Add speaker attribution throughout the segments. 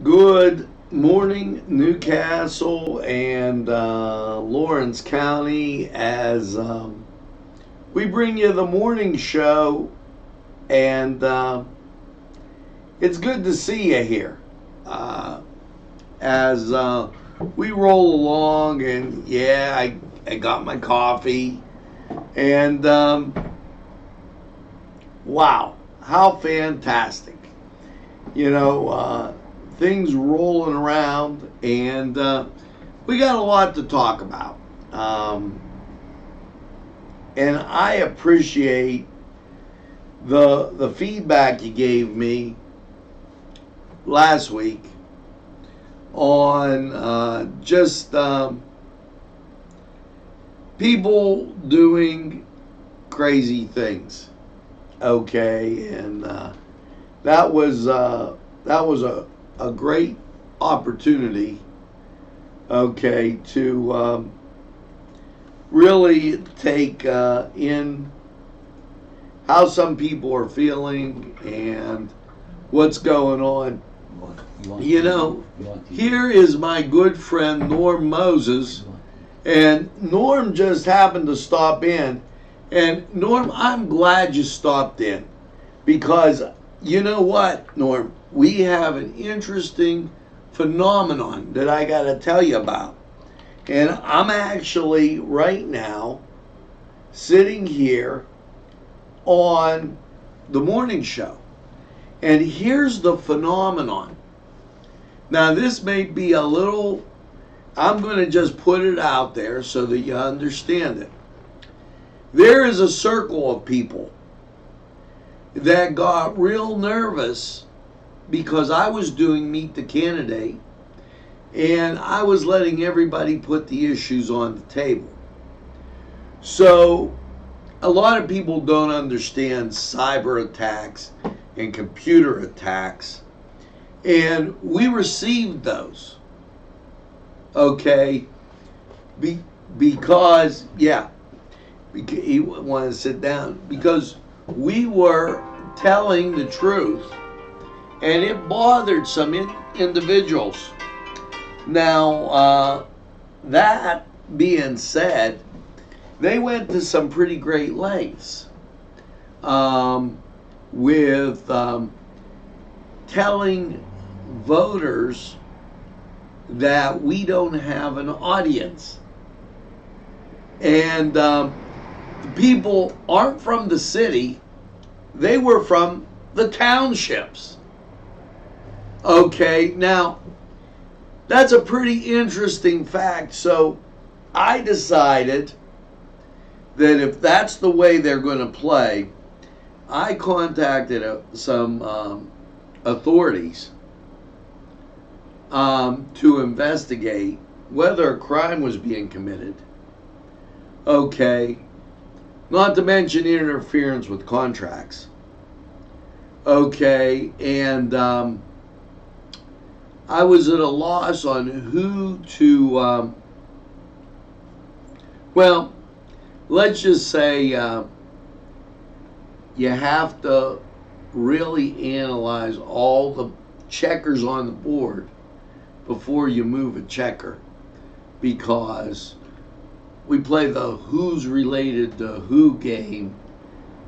Speaker 1: Good morning, Newcastle and Lawrence County, as we bring you the morning show, and it's good to see you here as we roll along. And yeah, I got my coffee, and wow, how fantastic! You know, things rolling around, and we got a lot to talk about. And I appreciate the feedback you gave me last week on just people doing crazy things. Okay, and that was a great opportunity. Okay, to really take in how some people are feeling and what's going on. You know, here is my good friend Norm Moses, and Norm just happened to stop in. And Norm, I'm glad you stopped in, because you know what, Norm? We have an interesting phenomenon that I got to tell you about. And I'm actually right now sitting here on the morning show. And here's the phenomenon. Now, this may be a little, I'm going to just put it out there so that you understand it. There is a circle of people that got real nervous because I was doing Meet the Candidate, and I was letting everybody put the issues on the table. So a lot of people don't understand cyber attacks and computer attacks, and we received those. Okay, because he wanted to sit down because we were telling the truth, and it bothered some individuals. Now, that being said, they went to some pretty great lengths with telling voters that we don't have an audience. And the people aren't from the city, they were from the townships. Okay, now that's a pretty interesting fact. So I decided that if that's the way they're going to play, I contacted some authorities to investigate whether a crime was being committed. Okay, not to mention interference with contracts. Okay, and I was at a loss on who to, well, let's just say you have to really analyze all the checkers on the board before you move a checker, because we play the who's related to who game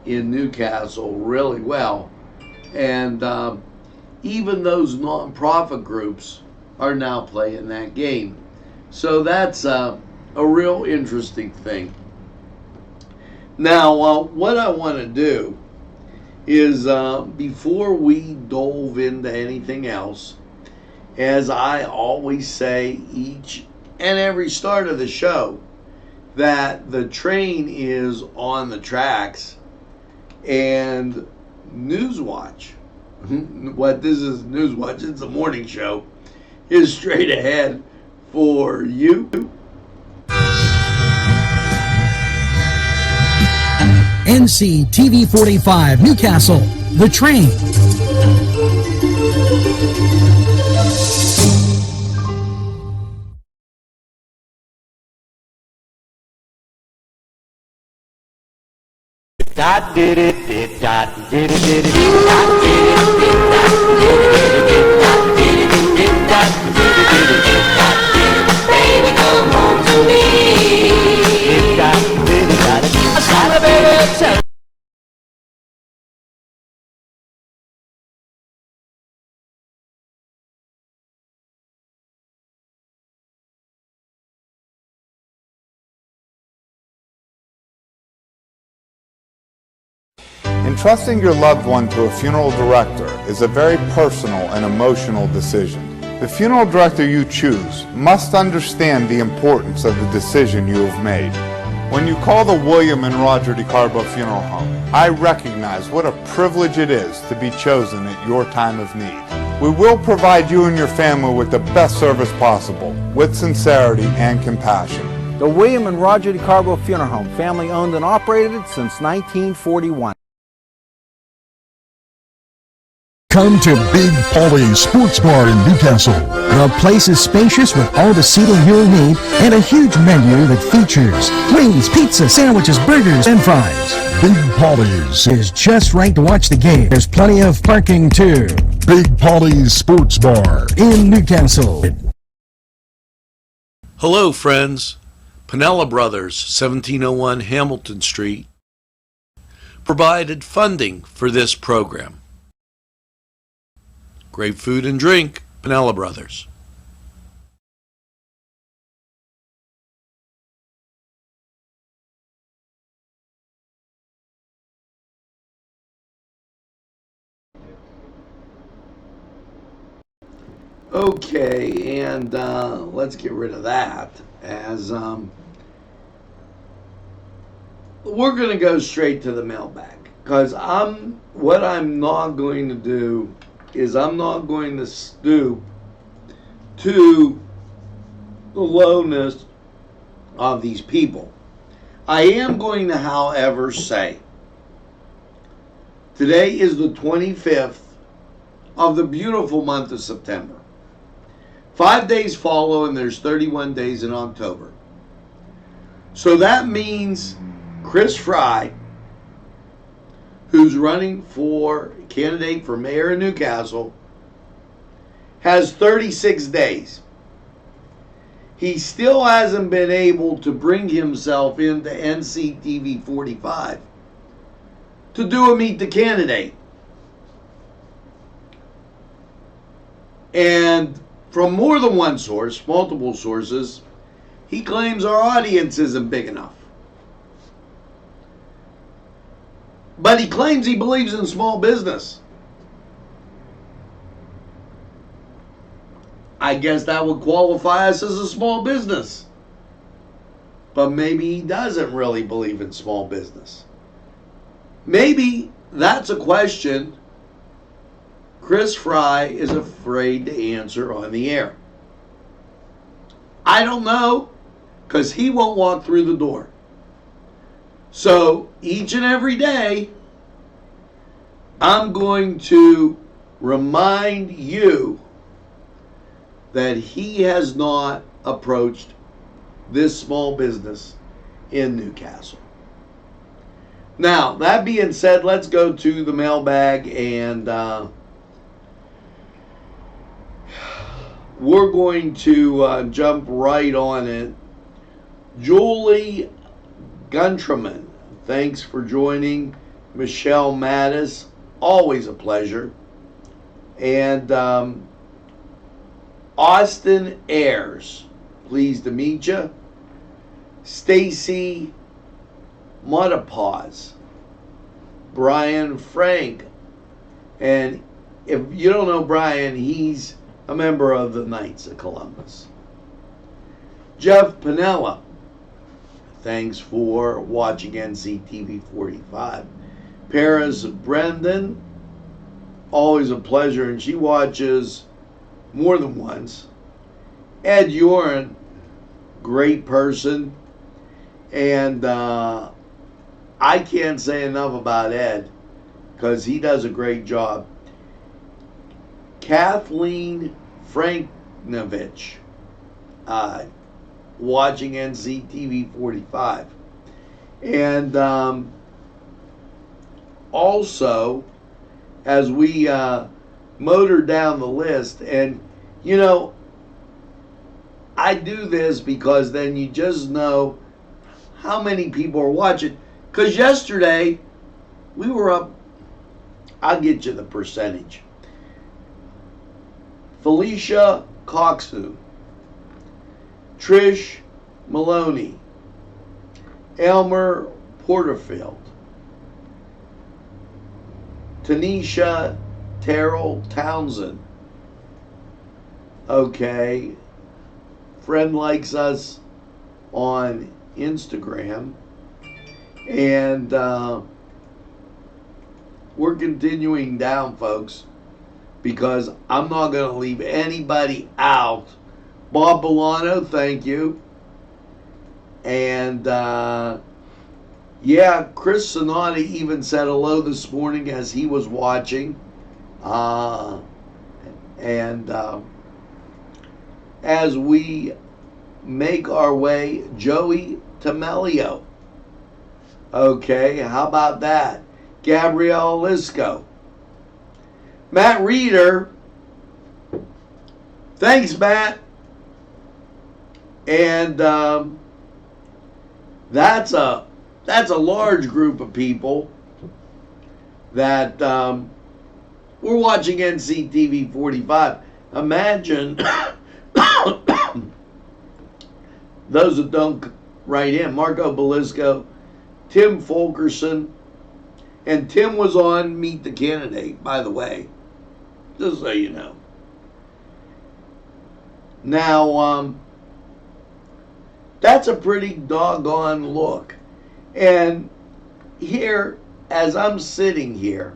Speaker 1: in Newcastle really well. And even those nonprofit groups are now playing that game. So that's a real interesting thing. Now, what I want to do is, before we dove into anything else, as I always say each and every start of the show, that the train is on the tracks, and Newswatch, what this is, Newswatch, it's a morning show, is straight ahead for you.
Speaker 2: NCTV45 Newcastle, The Train.
Speaker 3: Dot did it, did dot did it, did it, dot did it, did dot did it, did dot did it, did Entrusting your loved one to a funeral director is a very personal and emotional decision. The funeral director you choose must understand the importance of the decision you have made. When you call the William and Roger DeCarbo Funeral Home, I recognize what a privilege it is to be chosen at your time of need. We will provide you and your family with the best service possible, with sincerity and compassion.
Speaker 4: The William and Roger DeCarbo Funeral Home, family owned and operated since 1941.
Speaker 2: Come to Big Polly's Sports Bar in Newcastle. The place is spacious with all the seating you'll need and a huge menu that features wings, pizza, sandwiches, burgers, and fries. Big Polly's is just right to watch the game. There's plenty of parking too. Big Polly's Sports Bar in Newcastle.
Speaker 1: Hello, friends. Pinella Brothers, 1701 Hamilton Street, provided funding for this program. Great food and drink, Pinella Brothers. Okay, and let's get rid of that, as we're going to go straight to the mailbag, because what I'm not going to do is I'm not going to stoop to the lowness of these people. I am going to, however, say today is the 25th of the beautiful month of September. 5 days follow, and there's 31 days in October. So that means Chris Fry, who's running for candidate for mayor of Newcastle, has 36 days. He still hasn't been able to bring himself into NCTV45 to do a meet the candidate. And from more than one source, multiple sources, he claims our audience isn't big enough. But he claims he believes in small business. I guess that would qualify us as a small business. But maybe he doesn't really believe in small business. Maybe that's a question Chris Fry is afraid to answer on the air. I don't know, because he won't walk through the door. So each and every day, I'm going to remind you that he has not approached this small business in Newcastle. Now, that being said, let's go to the mailbag, and we're going to jump right on it. Julie Guntraman, thanks for joining. Michelle Mattis, always a pleasure. And Austin Ayers, pleased to meet you. Stacy Motapaz, Brian Frank, and if you don't know Brian, he's a member of the Knights of Columbus. Jeff Pinella, thanks for watching NCTV45. Paris Brendan, always a pleasure, and she watches more than once. Ed Uren, great person, and I can't say enough about Ed because he does a great job. Kathleen Franknovich, watching NCTV45. And also, as we motor down the list, and you know, I do this because then you just know how many people are watching. Because yesterday, we were up, I'll get you the percentage. Felicia Coxu, Trish Maloney, Elmer Porterfield, Tanisha Terrell Townsend. Okay. Friend likes us on Instagram. And we're continuing down, folks, because I'm not going to leave anybody out. Bob Bolano, thank you. And yeah, Chris Sonati even said hello this morning as he was watching. As we make our way, Joey Tamelio. Okay, how about that? Gabrielle Lisco. Matt Reeder. Thanks, Matt. And that's a large group of people that we're watching NCTV45. Imagine those that don't write in. Marco Belisco, Tim Fulkerson, and Tim was on Meet the Candidate, by the way, just so you know. Now, that's a pretty doggone look. And here, as I'm sitting here,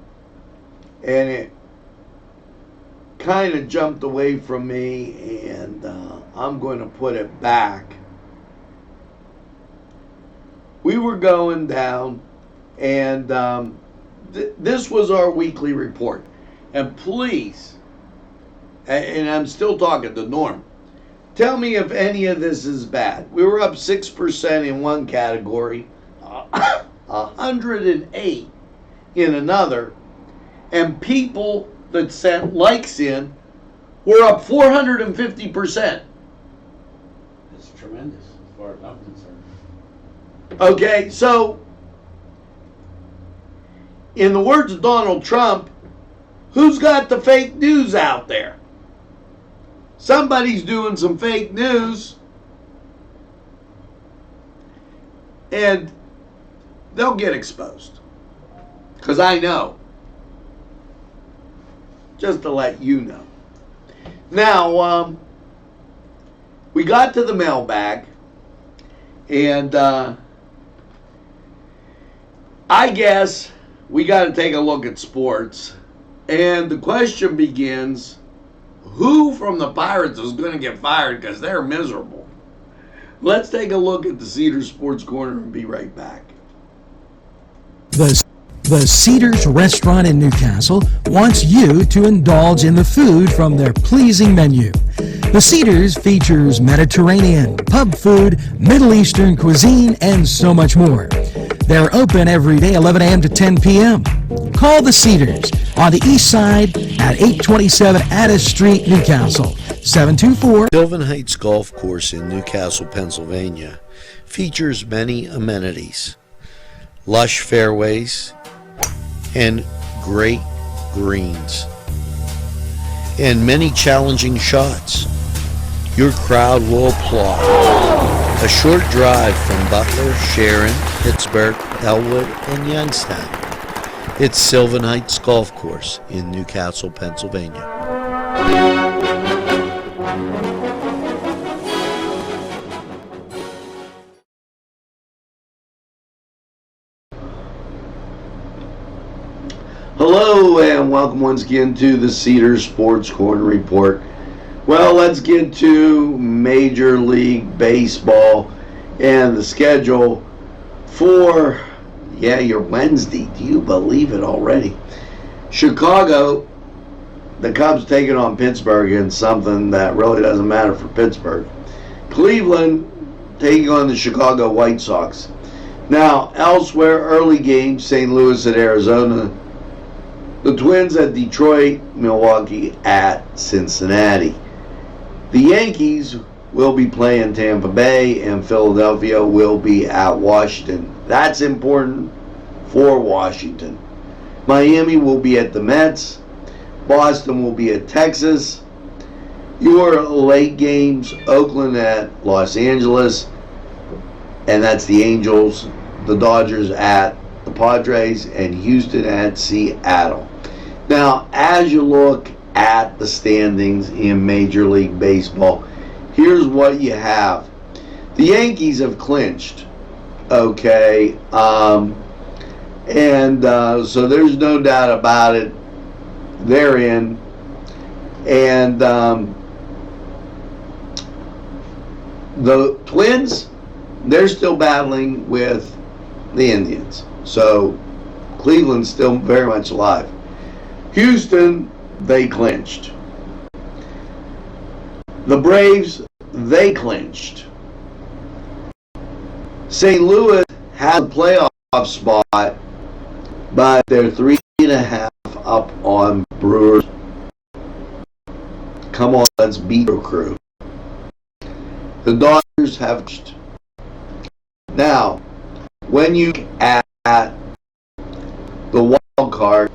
Speaker 1: and it kind of jumped away from me, and I'm going to put it back. We were going down, and this was our weekly report. And please, and I'm still talking to Norm, tell me if any of this is bad. We were up 6% in one category, 108 in another, and people that sent likes in were up 450%.
Speaker 5: That's tremendous as far as I'm concerned.
Speaker 1: Okay, so in the words of Donald Trump, who's got the fake news out there? Somebody's doing some fake news, and they'll get exposed. Because I know. Just to let you know. Now, we got to the mailbag, and I guess we got to take a look at sports. And the question begins, who from the Pirates is going to get fired because they're miserable? Let's take a look at the Cedars Sports Corner and be right back.
Speaker 2: The Cedars Restaurant in Newcastle wants you to indulge in the food from their pleasing menu. The Cedars features Mediterranean, pub food, Middle Eastern cuisine, and so much more. They're open every day, 11 a.m. to 10 p.m. Call the Cedars on the east side at 827 Addis Street, Newcastle, 724.
Speaker 6: Sylvan Heights Golf Course in Newcastle, Pennsylvania features many amenities, lush fairways, and great greens, and many challenging shots. Your crowd will applaud. A short drive from Butler, Sharon, Pittsburgh, Elwood, and Youngstown. It's Sylvan Heights Golf Course in Newcastle, Pennsylvania.
Speaker 1: Hello and welcome once again to the Cedars Sports Corner Report. Well, let's get to Major League Baseball and the schedule for, your Wednesday. Do you believe it already? Chicago, the Cubs taking on Pittsburgh in something that really doesn't matter for Pittsburgh. Cleveland taking on the Chicago White Sox. Now, elsewhere, early games, St. Louis at Arizona. The Twins at Detroit, Milwaukee at Cincinnati. The Yankees will be playing Tampa Bay, and Philadelphia will be at Washington. That's important for Washington. Miami will be at the Mets. Boston will be at Texas. Your late games, Oakland at Los Angeles, and that's the Angels. The Dodgers at the Padres, and Houston at Seattle. Now, as you look at the standings in Major League Baseball, here's what you have. The Yankees have clinched, okay? So there's no doubt about it. They're in. And the Twins, they're still battling with the Indians. So Cleveland's still very much alive. Houston, they clinched. The Braves, they clinched. St. Louis has a playoff spot, but they're 3.5 up on Brewers. Come on, let's beat your crew. The Dodgers have clinched. Now, when you look at the wild card,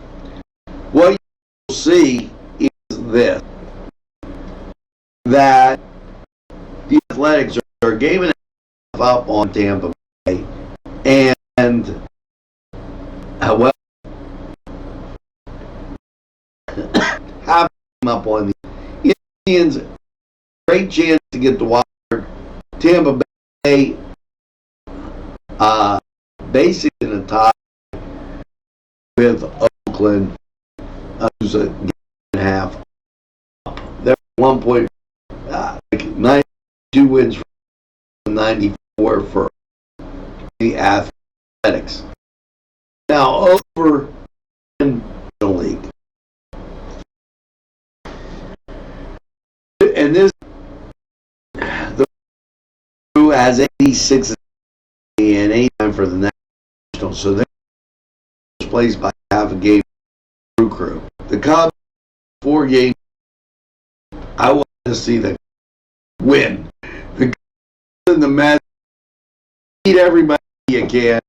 Speaker 1: what you'll see is this: that the Athletics are a game and a half up on Tampa Bay, and well, half up on the Indians. Great chance to get the wild card. Tampa Bay, basically in a tie with Oakland, who's a game and a half up. They're 1 point, 92 wins for 94 for the Athletics. Now, over in the league. And this, the crew has 86 and 89 for the national, so they're placed by half a game crew. The Cubs, 4 games. I want to see them win. The Cubs and the Mets, beat everybody you can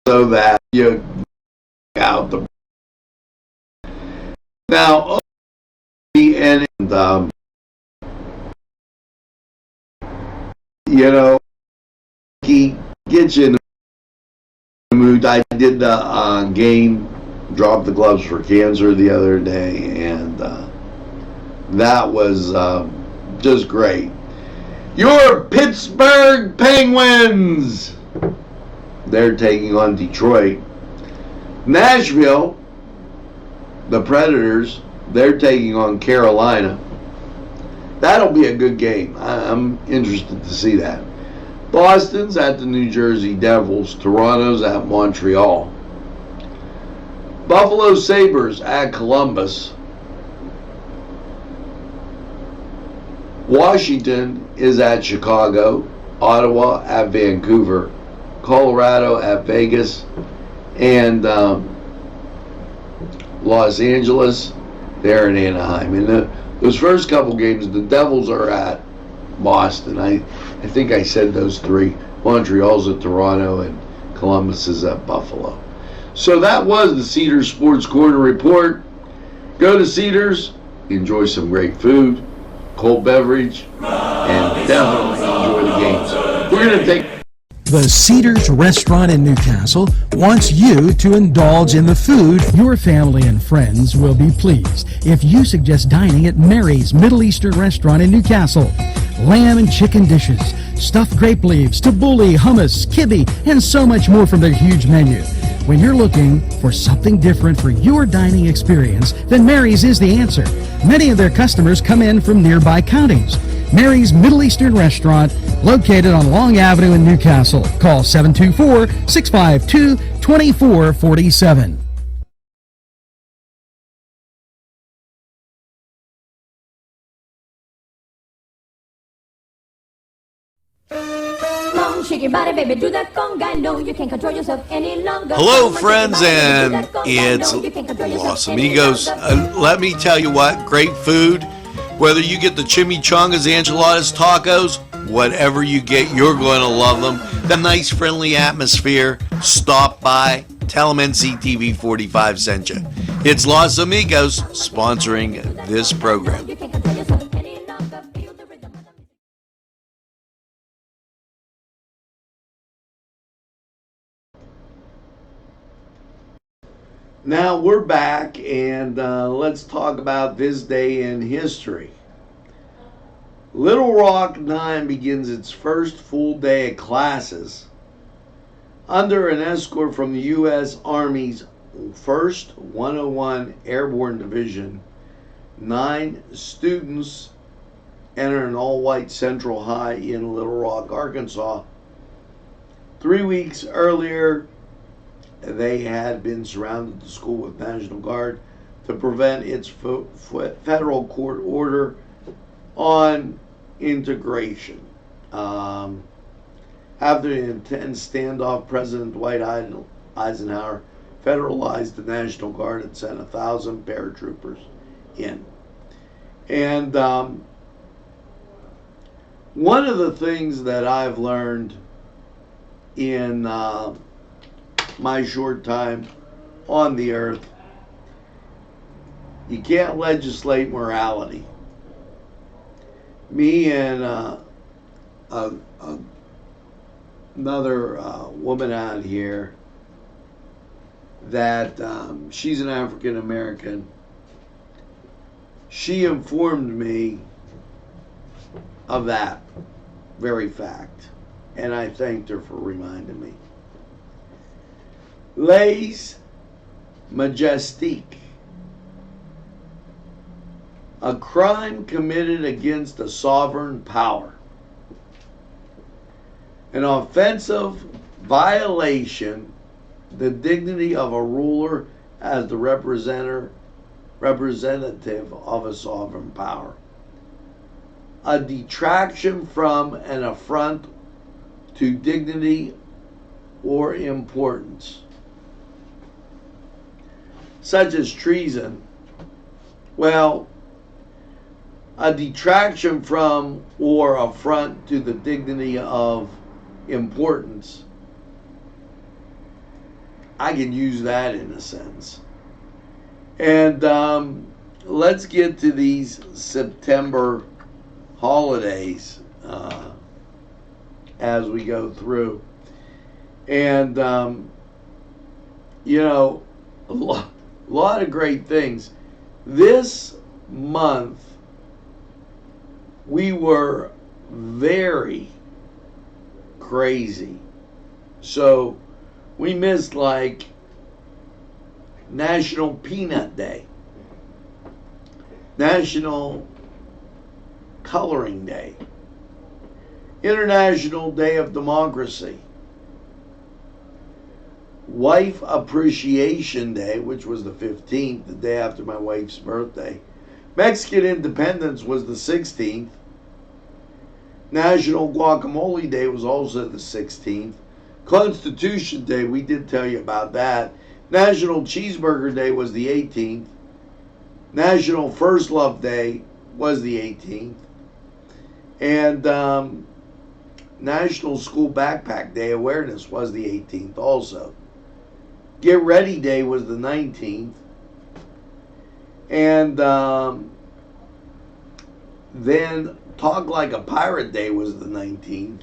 Speaker 1: so that you out the. Now, and you know, he gets you in the mood. I did the game, drop the gloves for cancer the other day, and that was just great. Your Pittsburgh Penguins, they're taking on Detroit. Nashville, the Predators, they're taking on Carolina. That'll be a good game. I'm interested to see that. Boston's at the New Jersey Devils. Toronto's at Montreal. Buffalo Sabres at Columbus. Washington is at Chicago. Ottawa at Vancouver. Colorado at Vegas. And Los Angeles, they're in Anaheim. And those first couple games, the Devils are at Boston. I think I said those three. Montreal's at Toronto and Columbus is at Buffalo. So that was the Cedars Sports Corner Report. Go to Cedars, enjoy some great food, cold beverage, and definitely enjoy the games. We're going to take...
Speaker 2: The Cedars Restaurant in Newcastle wants you to indulge in the food. Your family and friends will be pleased if you suggest dining at Mary's Middle Eastern Restaurant in Newcastle. Lamb and chicken dishes, stuffed grape leaves, tabbouleh, hummus, kibbe, and so much more from their huge menu. When you're looking for something different for your dining experience, then Mary's is the answer. Many of their customers come in from nearby counties. Mary's Middle Eastern Restaurant, located on Long Avenue in Newcastle. Call 724-652-2447.
Speaker 7: Shake your body, baby, do that conga. No, you can't control yourself any longer.
Speaker 6: Hello, friends, and it's Los Amigos. Let me tell you what, great food. Whether you get the chimichangas, enchiladas, tacos, whatever you get, you're going to love them. The nice, friendly atmosphere. Stop by. Tell them NCTV45 sent you. It's Los Amigos sponsoring this program.
Speaker 7: You can't control yourself any longer. Feel the rhythm of the music.
Speaker 1: Now we're back, and let's talk about this day in history. Little Rock 9 begins its first full day of classes under an escort from the U.S. Army's 1st 101 Airborne Division. 9 students enter an all-white Central High in Little Rock, Arkansas. 3 weeks earlier, they had been surrounded the school with National Guard to prevent its federal court order on integration. After the intense standoff, President Dwight Eisenhower federalized the National Guard and sent 1,000 paratroopers in. And one of the things that I've learned in my short time on the earth, you can't legislate morality. Me and another woman out here that she's an African American, she informed me of that very fact, and I thanked her for reminding me. Les Majestic, a crime committed against a sovereign power, an offensive violation the dignity of a ruler as the representative of a sovereign power, a detraction from an affront to dignity or importance, such as treason. Well, a detraction from or affront to the dignity of importance, I can use that in a sense. And let's get to these September holidays as we go through. And, you know, a lot of great things. This month, we were very crazy. So we missed like National Peanut Day, National Coloring Day, International Day of Democracy, Wife Appreciation Day, which was the 15th, the day after my wife's birthday. Mexican Independence was the 16th. National Guacamole Day was also the 16th. Constitution Day, we did tell you about that. National Cheeseburger Day was the 18th. National First Love Day was the 18th. And National School Backpack Day Awareness was the 18th also. Get Ready Day was the 19th. And then Talk Like a Pirate Day was the 19th.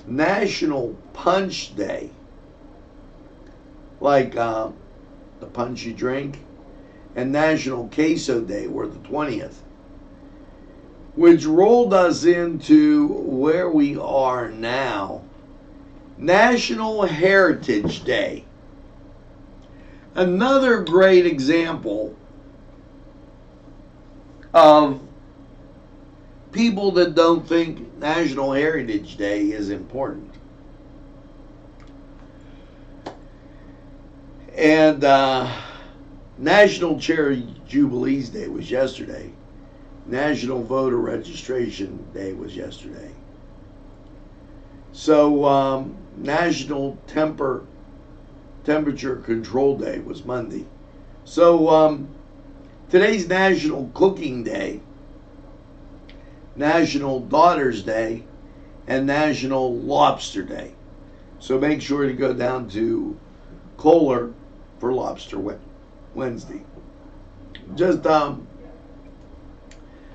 Speaker 1: National Punch Day, like the punch you drink, and National Queso Day were the 20th, which rolled us into where we are now. National Heritage Day. Another great example of people that don't think National Heritage Day is important. And National Cherry Jubilees Day was yesterday. National Voter Registration Day was yesterday. So National Temperature Control Day was Monday. So today's National Cooking Day, National Daughters Day, and National Lobster Day. So make sure to go down to Kohler for Lobster Wednesday. Just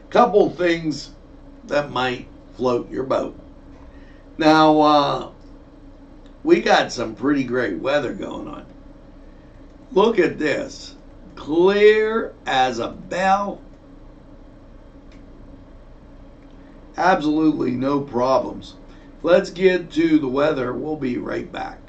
Speaker 1: couple things that might float your boat. Now, we got some pretty great weather going on. Look at this. Clear as a bell. Absolutely no problems. Let's get to the weather. We'll be right back.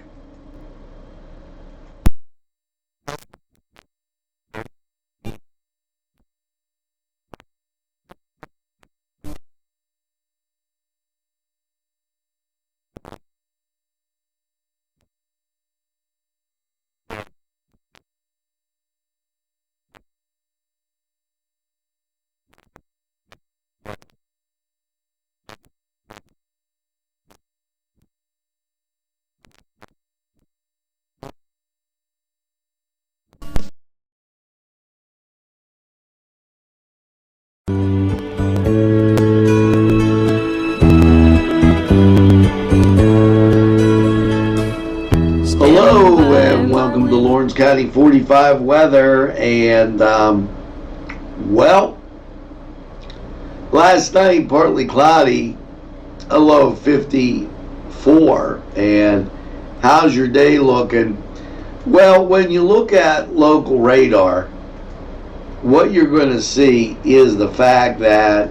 Speaker 1: Hello and welcome to Lawrence County 45 weather. And well, last night partly cloudy, a low of 54. And how's your day looking? Well, when you look at local radar, what you're going to see is the fact that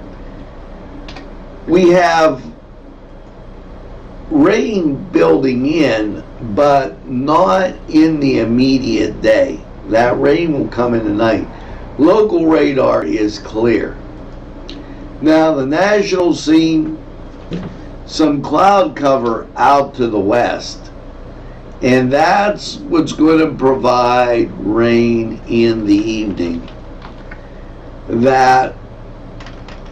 Speaker 1: we have rain building in, but not in the immediate day. That rain will come in tonight. Local radar is clear. Now the national scene, some cloud cover out to the west, and that's what's going to provide rain in the evening. That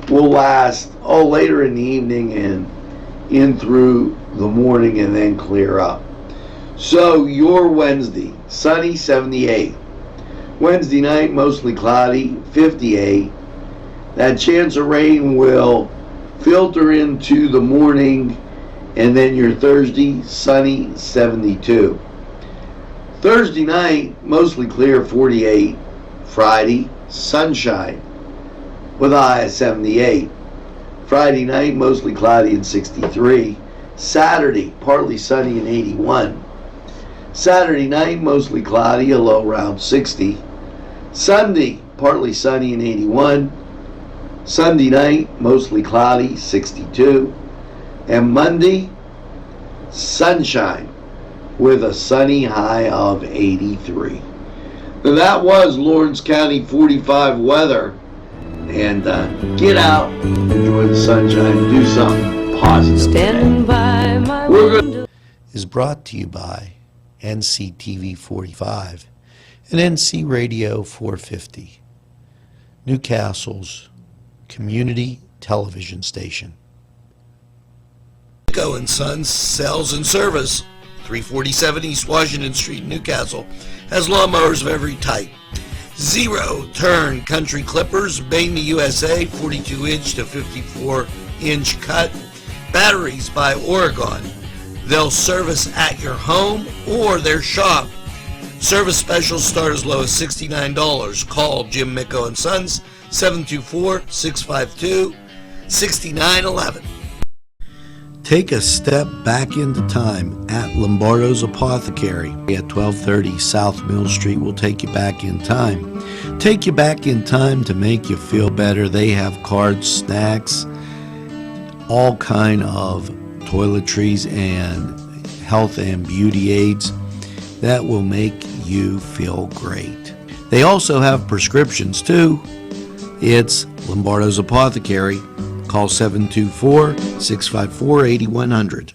Speaker 1: will last later in the evening and in through the morning and then clear up. So your Wednesday, sunny, 78. Wednesday night, mostly cloudy, 58. That chance of rain will filter into the morning, and then your Thursday, sunny, 72. Thursday night, mostly clear, 48. Friday, sunshine with a high of 78. Friday night, mostly cloudy and 63. Saturday, partly sunny and 81. Saturday night, mostly cloudy, a low around 60. Sunday, partly sunny and 81. Sunday night, mostly cloudy, 62. And Monday, sunshine with a sunny high of 83. Now that was Lawrence County 45 weather. And get out, enjoy the sunshine, do something positive.
Speaker 8: Standing by my
Speaker 1: window
Speaker 6: is brought to you by NCTV45 and NC Radio 450, Newcastle's community television station. Go & Sons Sales and Service, 347 East Washington Street, Newcastle, has lawnmowers of every type. Zero turn country clippers, made in the USA, 42-inch to 54-inch cut. Batteries by Oregon. They'll service at your home or their shop. Service specials start as low as $69. Call Jim Micco & Sons, 724-652-6911. Take a step back into time at Lombardo's Apothecary at 1230 South Mill Street. Will take you back in time. Take you back in time to make you feel better. They have cards, snacks, all kind of toiletries and health and beauty aids that will make you feel great. They also have prescriptions too. It's Lombardo's Apothecary. Call 724-654-8100.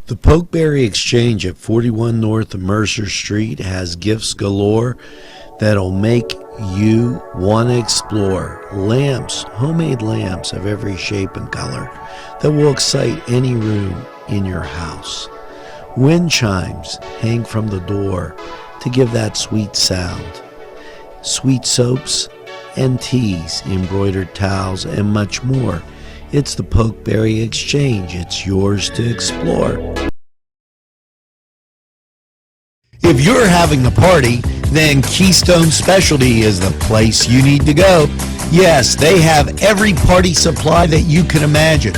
Speaker 6: The Pokeberry Exchange at 41 North of Mercer Street has gifts galore that'll make you want to explore. Lamps, homemade lamps of every shape and color that will excite any room in your house. Wind chimes hang from the door to give that sweet sound. Sweet soaps and teas, embroidered towels, and much more. It's the Pokeberry Exchange. It's yours to explore. If you're having a party, then Keystone Specialty is the place you need to go. Yes, they have every party supply that you can imagine.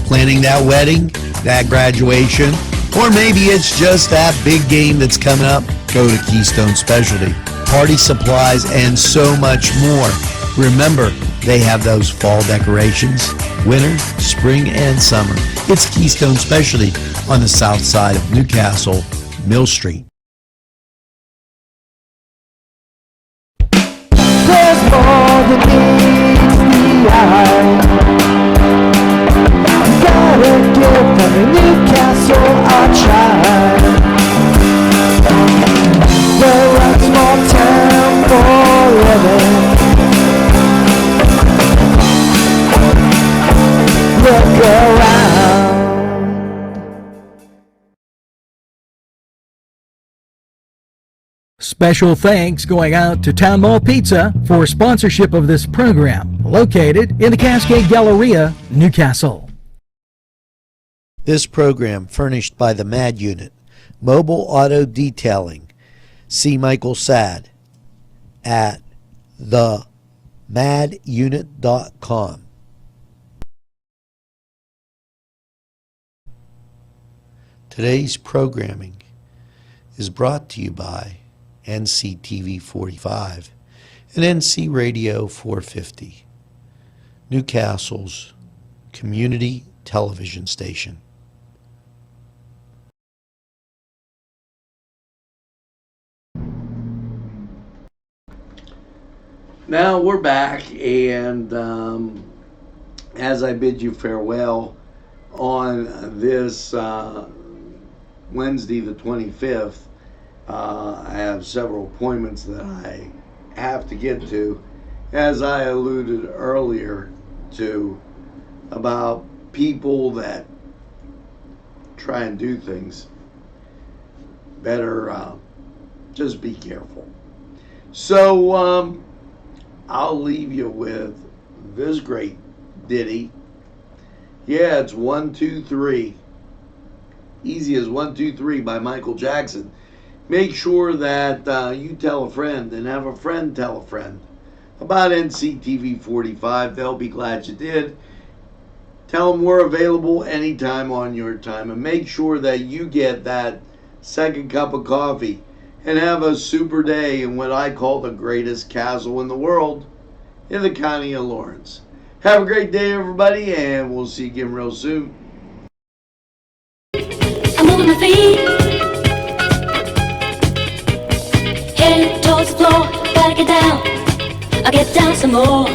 Speaker 6: Planning that wedding, that graduation, or maybe it's just that big game that's coming up. Go to Keystone Specialty. Party supplies and so much more. Remember, they have those fall decorations, winter, spring, and summer. It's Keystone Specialty on the south side of Newcastle, Mill Street.
Speaker 2: There's more than meets the eye. Gotta give them a Newcastle a try. They're a small town for living. Look around. Special thanks going out to Town Mall Pizza for sponsorship of this program, located in the Cascade Galleria, Newcastle.
Speaker 6: This program furnished by the MAD Unit, Mobile Auto Detailing. See Michael Sad at themadunit.com. Today's programming is brought to you by NCTV45 and NC Radio 450, Newcastle's community television station.
Speaker 1: Now we're back, and as I bid you farewell on this Wednesday the 25th, I have several appointments that I have to get to, as I alluded earlier to, about people that try and do things. Better just be careful. So I'll leave you with this great ditty. Yeah, it's 1, 2, 3. Easy as 1, 2, 3 by Michael Jackson. Make sure that you tell a friend and have a friend tell a friend about NCTV45. They'll be glad you did. Tell them we're available anytime on your time, and make sure that you get that second cup of coffee and have a super day in what I call the greatest castle in the world, in the county of Lawrence. Have a great day, everybody, and we'll see you again real soon.
Speaker 8: I'm moving my feet, headed towards the floor. Gotta get down, I'll get down some more.